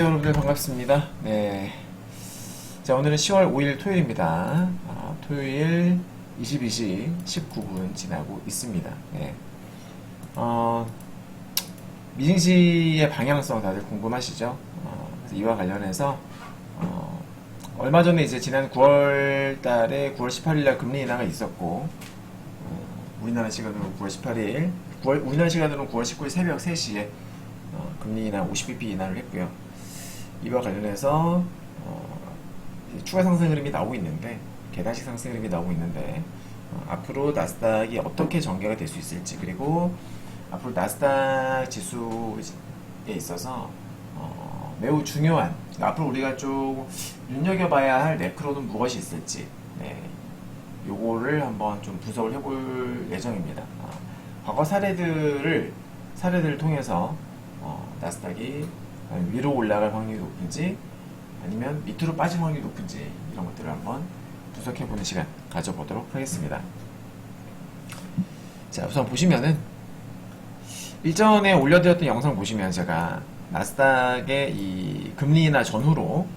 여러분들 반갑습니다. 네. 자, 오늘은 10월 5일 토요일입니다. 토요일 22시 19분 지나고 있습니다. 네. 미증시의 방향성 다들 궁금하시죠? 그래서 이와 관련해서, 얼마 전에 이제 지난 9월 달에 9월 18일 날 금리 인하가 있었고, 우리나라 시간으로 9월 18일, 우리나라 시간으로 9월 19일 새벽 3시에 금리 인하 50bp 인하를 했고요. 이와 관련해서 추가 상승 흐름이 나오고 있는데, 계단식 상승 흐름이 나오고 있는데, 앞으로 나스닥이 어떻게 전개가 될 수 있을지, 그리고 앞으로 나스닥 지수에 있어서 매우 중요한, 앞으로 우리가 좀 눈여겨봐야 할 매크로는 무엇이 있을지, 네, 요거를 한번 좀 분석을 해볼 예정입니다. 과거 사례들을 통해서 나스닥이 위로 올라갈 확률이 높은지 아니면 밑으로 빠질 확률이 높은지 이런 것들을 한번 분석해보는 시간 가져보도록 하겠습니다. 자, 우선 보시면은 일전에 올려드렸던 영상 보시면 제가 나스닥의 이 금리 인하 전후로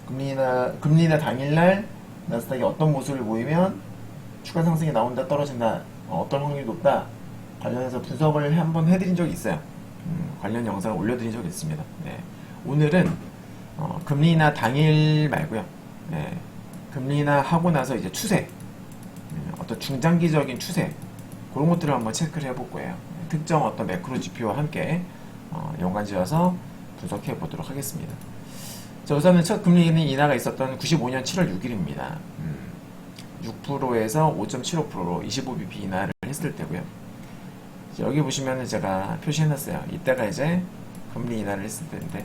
금리 인하 당일날 나스닥이 어떤 모습을 보이면 추가 상승이 나온다, 떨어진다, 어떤 확률이 높다 관련해서 분석을 한번 해드린 적이 있어요. 관련 영상을 올려드린 적이 있습니다. 네. 오늘은 금리 인하 당일 말고요. 네. 금리 인하 하고 나서 이제 추세, 어떤 중장기적인 추세, 그런 것들을 한번 체크를 해볼 거예요. 특정 어떤 매크로 지표와 함께 연관지어서 분석해 보도록 하겠습니다. 자, 우선은 첫 금리 인하가 있었던 95년 7월 6일입니다. 6%에서 5.75%로 25bp 인하를 했을 때고요. 여기 보시면은 제가 표시해놨어요. 이때가 이제 금리 인하를 했을 때인데,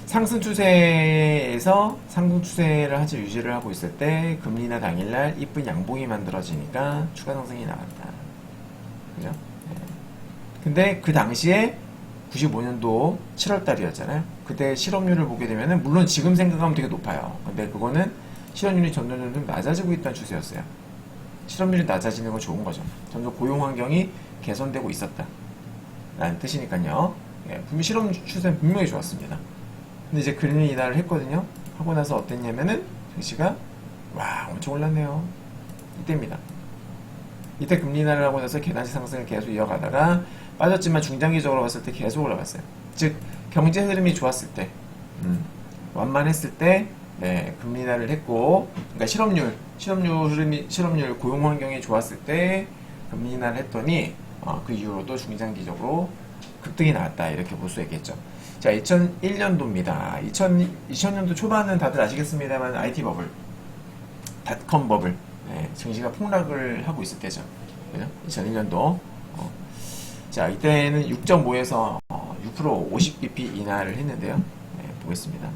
상승 추세에서 상승 추세를 유지를 하고 있을 때 금리 인하 당일날 이쁜 양봉이 만들어지니까 추가 상승이 나왔다. 그죠? 네. 근데 그 당시에 95년도 7월 달이었잖아요. 그때 실업률을 보게 되면은, 물론 지금 생각하면 되게 높아요. 근데 그거는 실업률이 점점 낮아지고 있다는 추세였어요. 실업률이 낮아지는 건 좋은 거죠. 점점 고용 환경이 개선되고 있었다 라는 뜻이니까요. 예, 실업 추세는 분명히 좋았습니다. 근데 이제 금리 인하를 했거든요. 하고 나서 어땠냐면은 증시가 엄청 올랐네요. 이때입니다. 이때 금리 인하를 하고 나서 계단식 상승을 계속 이어가다가 빠졌지만 중장기적으로 봤을 때 계속 올라갔어요. 즉 경제 흐름이 좋았을 때, 완만했을 때, 네, 금리 인하를 했고, 그러니까 실업률 고용 환경이 좋았을 때 금리 인하를 했더니 그 이후로도 중장기적으로 급등이 나왔다, 이렇게 볼 수 있겠죠. 자, 2001년도입니다. 2000년도 초반은 다들 아시겠습니다만 IT 버블, 닷컴 버블, 네, 증시가 폭락을 하고 있을 때죠. 그죠? 2001년도. 자, 이때는 6.5에서 6% 50bp 인하를 했는데요. 네, 보겠습니다.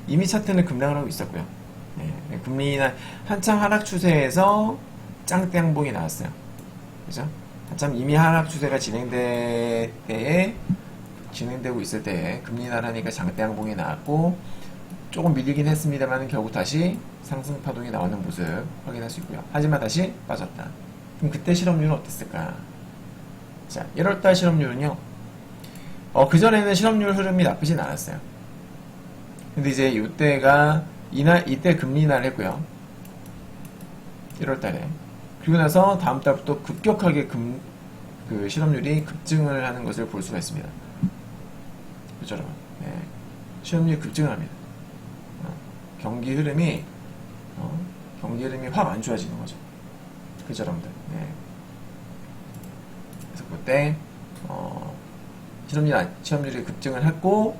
이미 차트는 급락을 하고 있었고요. 네, 금리 인하 한참 하락 추세에서 짱대 양봉이 나왔어요. 그죠? 한참 이미 하락 추세가 진행되고 있을 때에 금리 인하를 하니까 장대 양봉이 나왔고, 조금 밀리긴 했습니다만 결국 다시 상승 파동이 나오는 모습 확인할 수 있고요. 하지만 다시 빠졌다. 그럼 그때 실업률은 어땠을까? 자, 1월달 실업률은요, 그전에는 실업률 흐름이 나쁘진 않았어요. 근데 이제 이때 금리 인하를 했고요. 1월달에. 그리고 나서 다음 달부터 급격하게 그 실업률이 급증을 하는 것을 볼 수가 있습니다. 그죠, 여러분? 네. 실업률이 급증을 합니다. 경기 흐름이 확 안 좋아지는 거죠. 그죠, 여러분들? 네. 그래서 그때, 실업률이 급증을 했고,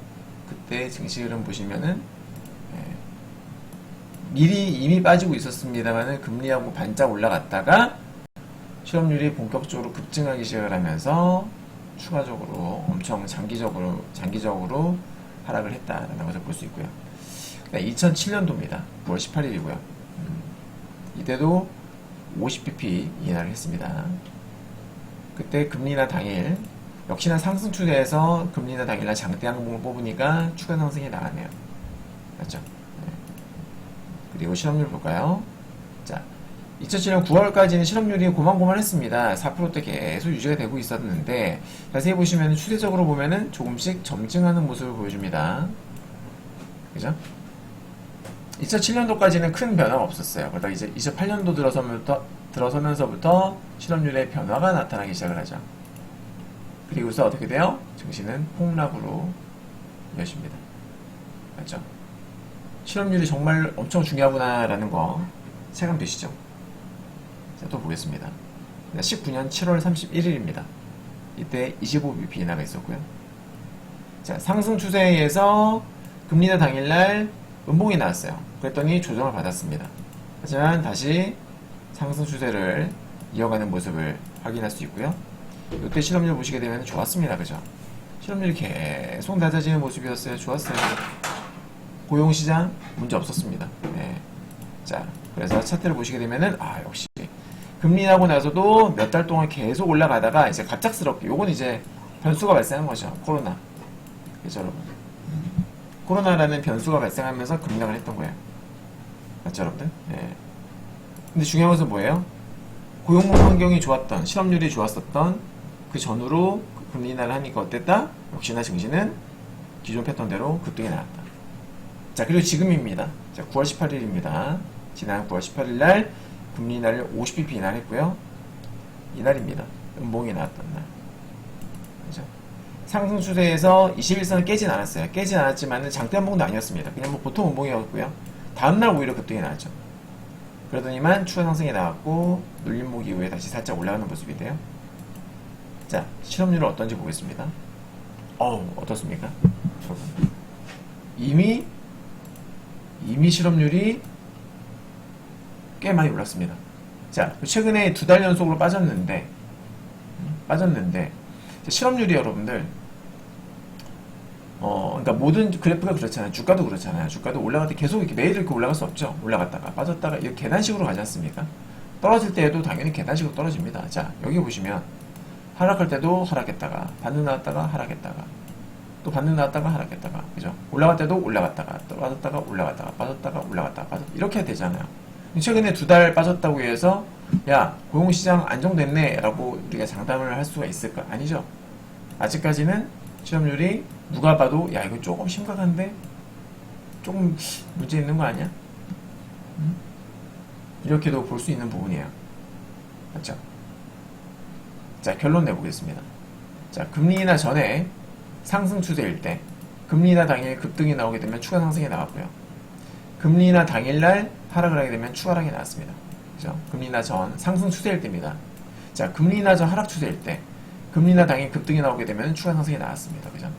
그때 증시 흐름 보시면은, 이미 빠지고 있었습니다만은 금리하고 반짝 올라갔다가 실업률이 본격적으로 급증하기 시작을 하면서 추가적으로 엄청 장기적으로 하락을 했다라는 것을 볼 수 있고요. 2007년도입니다. 9월 18일이고요. 이때도 50bp 인하를 했습니다. 그때 금리 인하 당일, 역시나 상승 추세에서 금리 인하 당일날 장대 양봉을 뽑으니까 추가 상승이 나왔네요. 맞죠? 네. 그리고 실업률 볼까요? 자, 2007년 9월까지는 실업률이 고만고만했습니다. 4%대 계속 유지가 되고 있었는데 자세히 보시면 추세적으로 보면은 조금씩 점증하는 모습을 보여줍니다. 그죠? 2007년도까지는 큰 변화가 없었어요. 그러다 이제 28년도 들어서면서부터 실업률의 변화가 나타나기 시작을 하죠. 그리고서 어떻게 돼요? 증시는 폭락으로 이어집니다. 맞죠? 실업률이 정말 엄청 중요하구나라는 거 체감되시죠? 자, 또 보겠습니다. 19년 7월 31일입니다. 이때 25bp 인하가 있었고요. 자, 상승 추세에서 금리나 당일날 음봉이 나왔어요. 그랬더니 조정을 받았습니다. 하지만 다시 상승 추세를 이어가는 모습을 확인할 수 있고요. 이때 실업률 보시게 되면 좋았습니다. 그죠? 실업률이 계속 낮아지는 모습이었어요. 좋았어요. 고용시장 문제 없었습니다. 네. 자, 그래서 차트를 보시게 되면은 역시 금리 나고 나서도 몇 달 동안 계속 올라가다가 이제 갑작스럽게 요건 이제 변수가 발생한 거죠. 코로나. 그죠, 여러분? 코로나라는 변수가 발생하면서 급락을 했던 거예요. 맞죠, 여러분들? 네. 근데 중요한 것은 뭐예요? 고용 환경이 좋았던, 실업률이 좋았었던 그 전후로 금리 인하를 하니까 어땠다? 역시나 증시는 기존 패턴대로 급등이 나왔다. 자, 그리고 지금입니다. 자, 9월 18일입니다. 지난 9월 18일 날 금리 인하를 50bp 인하했고요. 이날입니다. 음봉이 나왔던 날. 그죠? 상승 추세에서 21선을 깨진 않았어요. 깨진 않았지만 장대 음봉도 아니었습니다. 그냥 뭐 보통 음봉이었고요. 다음날 오히려 급등이 나왔죠. 그러더니만 추가 상승이 나왔고 눌림목 이후에 다시 살짝 올라가는 모습인데요. 자, 실업률은 어떤지 보겠습니다. 어떻습니까? 이미 실업률이 꽤 많이 올랐습니다. 자, 최근에 2달 연속으로 빠졌는데 실업률이 여러분들 그러니까 모든 그래프가 그렇잖아요. 주가도 그렇잖아요. 주가도 올라갈 때 계속 이렇게 매일 이렇게 올라갈 수 없죠. 올라갔다가 빠졌다가 이렇게 계단식으로 가지 않습니까? 떨어질 때에도 당연히 계단식으로 떨어집니다. 자, 여기 보시면 하락할 때도 하락했다가 반등 나왔다가 하락했다가 또 반등 나왔다가 하락했다가, 그죠? 올라갈 때도 올라갔다가 또 빠졌다가 올라갔다가 빠졌다가 올라갔다가 빠졌다 이렇게 되잖아요. 최근에 2달 빠졌다고 해서 야, 고용시장 안정됐네 라고 우리가 장담을 할 수가 있을까? 아니죠. 아직까지는 실업률이 누가 봐도 야, 이거 조금 심각한데? 조금 문제 있는 거 아니야? 이렇게도 볼 수 있는 부분이에요. 맞죠? 자, 결론 내보겠습니다. 자, 금리 인하 전에 상승 추세일 때 금리 인하 당일 급등이 나오게 되면 추가 상승이 나왔고요. 금리 인하 당일날 하락을 하게 되면 추가 하락이 나왔습니다. 그죠? 금리 인하 전 상승 추세일 때입니다. 자, 금리 인하 전 하락 추세일 때 금리 인하 당일 급등이 나오게 되면 추가 상승이 나왔습니다. 그죠?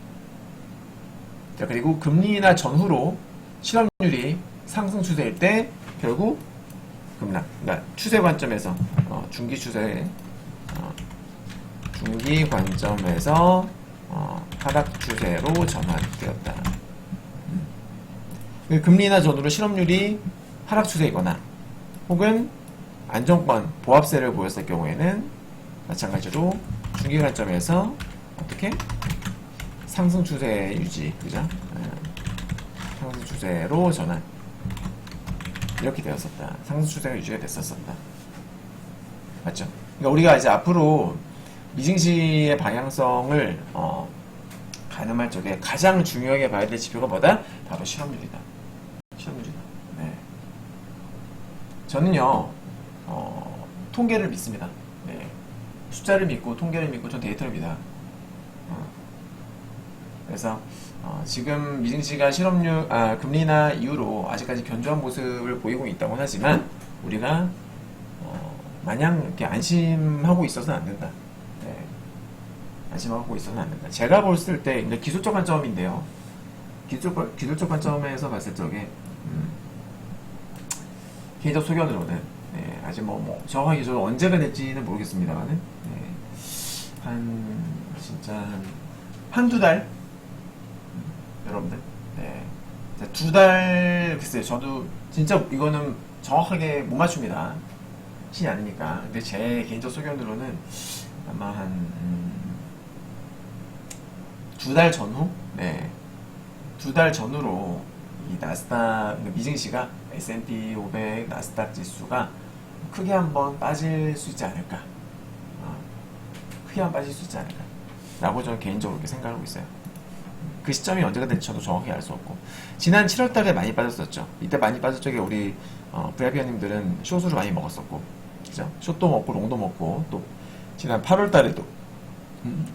자, 그리고 금리 인하 전후로 실업률이 상승 추세일 때 결국 급락. 그러니까 추세 관점에서 중기 추세 중기 관점에서 하락 추세로 전환되었다. 금리 인하 전후로 실업률이 하락 추세이거나 혹은 안정권 보합세를 보였을 경우에는 마찬가지로 중기 관점에서 어떻게 상승 추세 유지, 그죠? 상승 추세로 전환 이렇게 되었었다. 상승 추세가 유지가 됐었었다. 맞죠? 그러니까 우리가 이제 앞으로 미증시의 방향성을 가늠할 적에 가장 중요하게 봐야 될 지표가 뭐다? 바로 실업률이다. 실업률이다. 네. 저는요 통계를 믿습니다. 네. 숫자를 믿고 통계를 믿고 전 데이터를 믿어요. 그래서 지금 미증시가 실업률 금리 인하 이후로 아직까지 견조한 모습을 보이고 있다고는 하지만 우리가 마냥 이렇게 안심하고 있어서는 안 된다. 네. 안심하고 있어서는 안 된다. 제가 봤을 때 이제 기술적 관점인데요. 기술적 관점에서 봤을 적에 개인적 소견으로는 네, 아직 뭐 정확한 기술은 언제가 될지는 모르겠습니다만은 네, 진짜 한두 달 여러분들 네. 2달 글쎄요. 저도 진짜 이거는 정확하게 못 맞춥니다. 신이 아니니까. 근데 제 개인적 소견으로는 아마 한 2달 전후? 네. 2달 전후로 이 나스닥, 미증시가 S&P 500 나스닥 지수가 크게 한번 빠질 수 있지 않을까. 크게 한번 빠질 수 있지 않을까. 라고 저는 개인적으로 이렇게 생각하고 있어요. 그 시점이 언제가 될지 저도 정확히 알 수 없고. 지난 7월 달에 많이 빠졌었죠. 이때 많이 빠질 적에 우리 VIP원님들은 숏으로 많이 먹었었고, 그죠? 숏도 먹고 롱도 먹고, 또 지난 8월 달에도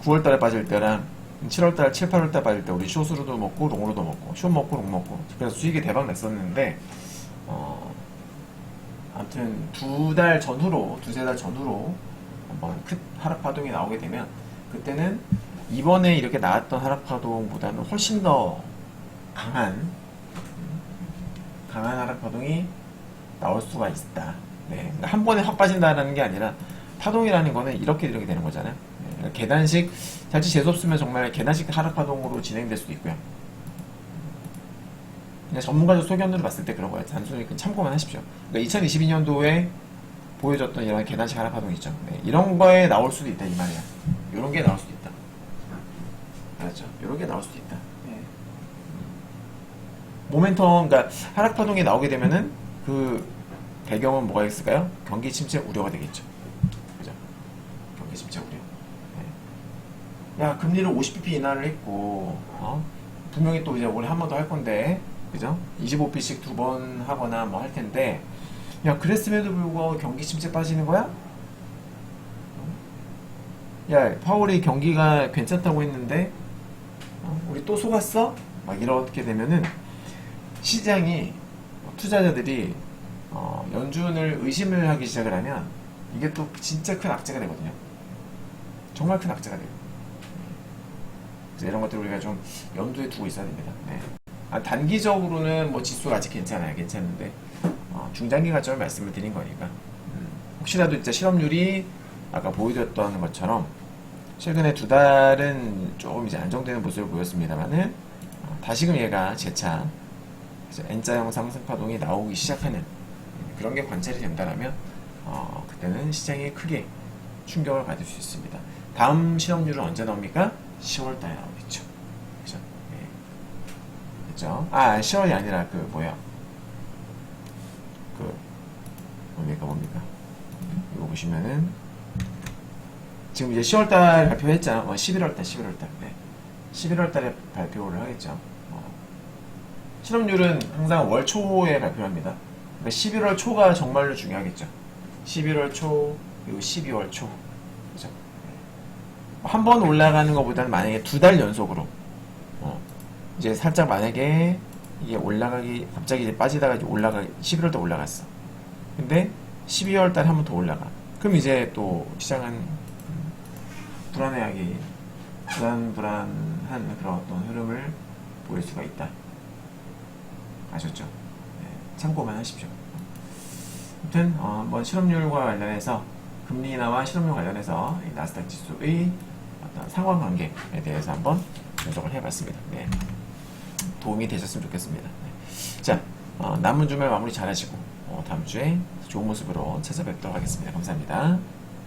9월 달에 빠질 때랑 7월 달, 7, 8월 달 빠질 때 우리 숏으로도 먹고 롱으로도 먹고 숏 먹고 롱 먹고 그래서 수익이 대박 냈었는데 아무튼 두세 달 전후로 한번 큰 하락 파동이 나오게 되면 그때는 이번에 이렇게 나왔던 하락 파동보다는 훨씬 더 강한 하락 파동이 나올 수가 있다. 네, 그러니까 한 번에 확 빠진다는 게 아니라 파동이라는 거는 이렇게 되는 거잖아요. 네, 그러니까 계단식 자칫 재수없으면 정말 계단식 하락 파동으로 진행될 수도 있고요. 그냥 전문가적 소견으로 봤을 때 그런 거예요. 단순히 참고만 하십시오. 그러니까 2022년도에 보여줬던 이런 계단식 하락 파동이 있죠. 네, 이런 거에 나올 수도 있다 이 말이야. 이런 게 나올 수도 있다. 알았죠? 이런 게 나올 수도 있다. 네. 모멘텀, 그러니까 하락 파동이 나오게 되면은 그 배경은 뭐가 있을까요? 경기 침체 우려가 되겠죠. 그죠? 경기 침체 우려. 네. 야, 금리를 50bp 인하를 했고, 분명히 또 이제 올해 한 번 더 할 건데, 그죠? 25bp씩 두 번 하거나 뭐 할 텐데, 야, 그랬음에도 불구하고 경기 침체 빠지는 거야? 야, 파월이 경기가 괜찮다고 했는데, 우리 또 속았어? 막 이렇게 되면은, 시장이, 투자자들이, 연준을 의심을 하기 시작을 하면, 이게 또 진짜 큰 악재가 되거든요. 정말 큰 악재가 돼요. 그래서 이런 것들을 우리가 좀 염두에 두고 있어야 됩니다. 네. 단기적으로는 뭐 지수가 아직 괜찮아요. 괜찮은데 중장기 관점을 말씀을 드린 거니까 혹시라도 진짜 실업률이 아까 보여줬던 것처럼 최근에 두 달은 조금 이제 안정되는 모습을 보였습니다만은 다시금 얘가 재차 N자형 상승 파동이 나오기 시작하는 그런 게 관찰이 된다면 그때는 시장이 크게 충격을 받을 수 있습니다. 다음 실업률은 언제 나옵니까? 10월 달에 나오겠죠. 그죠? 네. 그죠? 10월이 아니라 뭡니까? 이거 보시면은 지금 이제 10월 달 발표했잖아. 11월 달. 네. 11월 달에 발표를 하겠죠. 실업률은 항상 월 초에 발표합니다. 그러니까 11월 초가 정말로 중요하겠죠. 11월 초, 그리고 12월 초. 그죠? 한 번 올라가는 것보다는 만약에 두 달 연속으로, 이제 살짝 만약에 이게 갑자기 이제 빠지다가 이제 11월 달 올라갔어. 근데 12월 달에 한 번 더 올라가. 그럼 이제 또 시장은 불안한 그런 어떤 흐름을 보일 수가 있다. 아셨죠? 네, 참고만 하십시오. 아무튼 한번 실업률과 관련해서 금리 인하와 실업률 관련해서 이 나스닥 지수의 어떤 상관관계에 대해서 한번 분석을 해봤습니다. 네, 도움이 되셨으면 좋겠습니다. 네. 자, 남은 주말 마무리 잘 하시고 다음 주에 좋은 모습으로 찾아뵙도록 하겠습니다. 감사합니다.